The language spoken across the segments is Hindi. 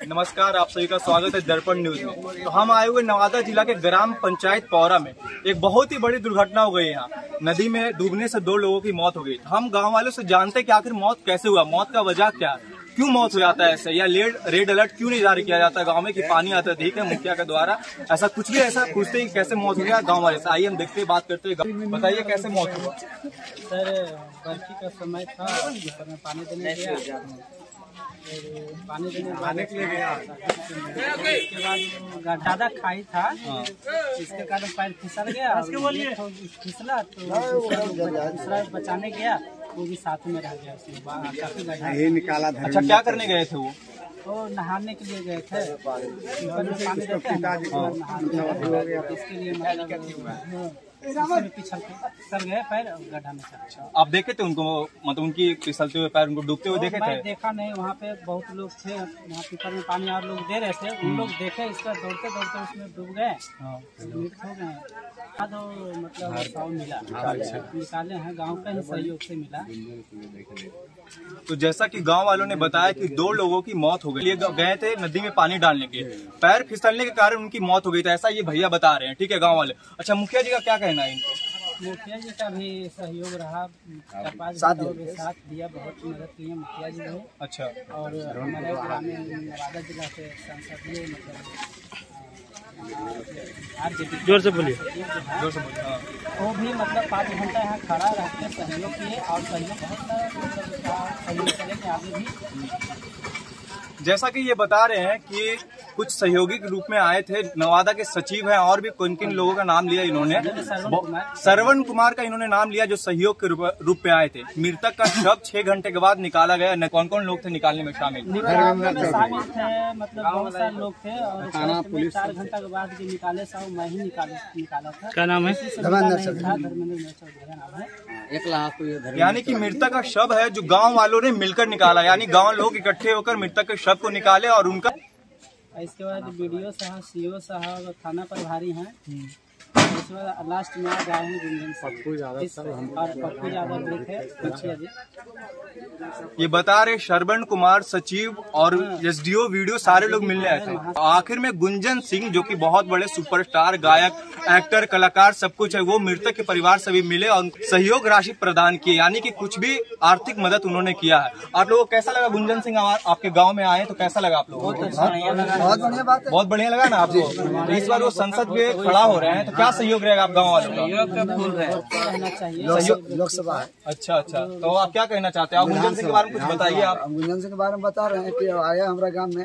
नमस्कार, आप सभी का स्वागत है दर्पण न्यूज में। तो हम आए हुए नवादा जिला के ग्राम पंचायत पौरा में एक बहुत ही बड़ी दुर्घटना हो गई। यहाँ नदी में डूबने से 2 लोगों की मौत हो गई। हम गांव वालों से जानते हैं कि आखिर मौत कैसे हुआ, मौत का वजह क्या है, क्यों मौत हो जाता है ऐसे, या रेड अलर्ट क्यों नहीं जारी किया जाता है गांव में कि पानी आता है, ठीक है मुखिया के द्वारा ऐसा कुछ भी ऐसा पूछते हैं कैसे मौत हो गया गांव वाले से। आइए हम देखते हैं, बात करते हैं। बताइए कैसे मौत हुआ। सर बरखी का समय था, पानी देने गया, पानी देने के लिए गया, उसके बाद ज्यादा खाई था, इसके कारण पैर फिसल गया, फिसला तो दूसरा बचाने गया, वो भी साथ में रह गया, काफी गड्ढा निकाला। अच्छा, क्या करने गए थे वो नहाने के लिए गए थे, पानी देते हैं, इसके लिए फिसल गए पैर गड्ढा में। आप देखे थे उनको, मतलब उनकी फिसलते हुए पैर, उनको डूबते हुए देखे थे? देखा नहीं, वहाँ पे बहुत लोग थे, वहाँ पीपर में पानी और लोग दे रहे थे, उन लोग देखे, इसका दौड़ते दौड़ते उसमें डूब गए, मृत हो गए। तो मतलब शव मिला, निकाले हैं, गांव के ही सहयोग से मिला। तो जैसा कि गांव वालों ने बताया कि 2 लोगों की मौत हो गई, गए थे नदी में पानी डालने के, पैर फिसलने के कारण उनकी मौत हो गई। तो ऐसा ये भैया बता रहे हैं, ठीक है गांव वाले। अच्छा, मुखिया जी का क्या कहना है इनको? मुखिया जी का भी सहयोग रहा, साथ दिया, बहुत मदद की है मुखिया जी ने। अच्छा, और हमारे ग्रामीण नवादा जिला के संसदीय जोर से बोलिए, जोर से बोलिए। हाँ, वो भी मतलब 5 घंटा यहाँ खड़ा रह के सहयोग किए, और सहयोग बहुत सहयोग करेंगे आगे भी। जैसा कि ये बता रहे हैं कि कुछ सहयोगी के रूप में आए थे, नवादा के सचिव हैं, और भी किन किन लोगों का नाम लिया इन्होंने, श्रवण कुमार का इन्होंने नाम लिया जो सहयोग के रूप में आए थे। मृतक का शव 6 घंटे के बाद निकाला गया। कौन कौन लोग थे निकालने में शामिल थे? मतलब बहुत सारे लोग थे, और 4 घंटा के बाद निकाले सब मैं ही निकाला था। क्या नाम है? यानी कि मृतक का शव है जो गांव वालों ने मिलकर निकाला, यानी गांव लोग इकट्ठे होकर मृतक के शव को निकाले और उनका। इसके बाद बीडीओ साहब, सीओ साहब, थाना प्रभारी हैं, इसके बाद लास्ट में आ गए हैं गुंजन पप्पू यादव भी थे। ये बता रहे श्रवण कुमार, सचिव और एसडीओ, वीडियो सारे लोग मिलने आए थे। आखिर में गुंजन सिंह जो कि बहुत बड़े सुपरस्टार, गायक, एक्टर, कलाकार सब कुछ है, वो मृतक के परिवार से भी मिले और सहयोग राशि प्रदान की, यानी कि कुछ भी आर्थिक मदद उन्होंने किया है। आप लोगों को कैसा लगा? गुंजन सिंह आपके गाँव में आए तो कैसा लगा आप लोगों को? बहुत बढ़िया लगा ना आपको? इस बार वो संसद में खड़ा हो रहे हैं, तो क्या सहयोग रहेगा आप गाँव वालों का? लोकसभा है। अच्छा, तो आप क्या कहना चाहते हैं? आप गुंजन सिंह के बारे में कुछ बताइए। आप गुंजन सिंह के बारे में बता रहे हैं कि आया हमारा गांव में,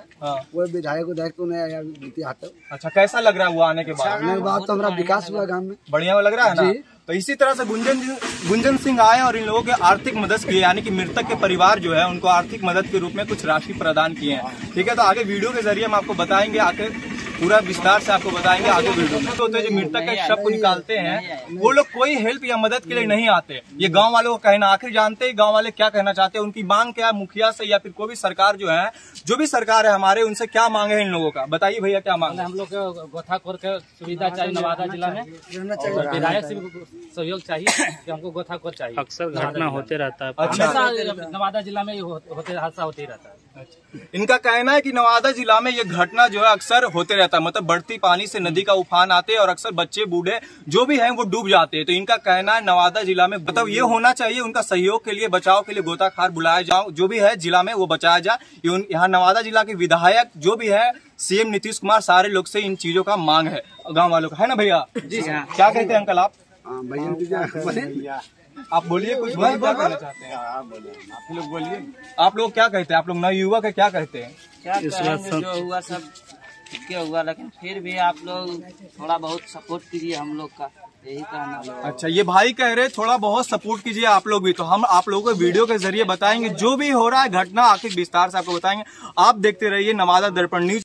वो विधायक को नहीं आया बीती हाथ। अच्छा, कैसा लग रहा है वो आने के बाद? तो हमारा विकास हुआ गांव में, बढ़िया लग रहा है ना? तो इसी तरह से गुंजन सिंह आए और इन लोगों के आर्थिक मदद की, यानी कि मृतक के परिवार जो है उनको आर्थिक मदद के रूप में कुछ राशि प्रदान किए हैं। ठीक है, तो आगे वीडियो के जरिए हम आपको बताएंगे, आगे पूरा विस्तार से आपको बताएंगे आगे वीडियो में। तो जो मृतक के शव को निकालते हैं वो लोग कोई हेल्प या मदद के लिए नहीं आते, ये गांव वालों को कहना। आखिर जानते हैं गांव वाले क्या कहना चाहते हैं, उनकी मांग क्या है मुखिया से या फिर कोई भी सरकार जो है, जो भी सरकार है हमारे, उनसे क्या मांगे हैं इन लोगों का? बताइए भैया, क्या मांग है? हम लोग को गोताखोर के सुविधा चाहिए नवादा जिला में, विधायक से भी सहयोग चाहिए कि हमको गोताखोर चाहिए। अक्सर घटना होते रहता है। अच्छा, नवादा जिला में हादसा होते रहता है। इनका कहना है कि नवादा जिला में ये घटना जो है अक्सर होते रहता है, मतलब बढ़ती पानी से नदी का उफान आते हैं और अक्सर बच्चे बूढ़े जो भी हैं वो डूब जाते हैं। तो इनका कहना है नवादा जिला में मतलब ये होना चाहिए, उनका सहयोग के लिए, बचाव के लिए गोताखार बुलाया जाए, जो भी है जिला में वो बचाया जाए। यहाँ नवादा जिला के विधायक जो भी है, सीएम नीतीश कुमार, सारे लोग से इन चीजों का मांग है गाँव वालों का, है ना भैया? जी, क्या कहते हैं अंकल आप? आप बोलिए कुछ, क्या कहना चाहते हैं? आप लोग बोलिए, आप लोग क्या कहते हैं? आप लोग नए युवक है, क्या कहते हैं? क्या कहेंगे, जो हुआ सब ठीक हुआ, लेकिन फिर भी आप लोग थोड़ा बहुत सपोर्ट कीजिए हम लोग का, यही कहना। अच्छा, ये भाई कह रहे थोड़ा बहुत सपोर्ट कीजिए आप लोग भी, तो हम आप लोगों को वीडियो के जरिए बताएंगे जो भी हो रहा है घटना, आखिर विस्तार से आपको बताएंगे। आप देखते रहिए नवादा दर्पण न्यूज।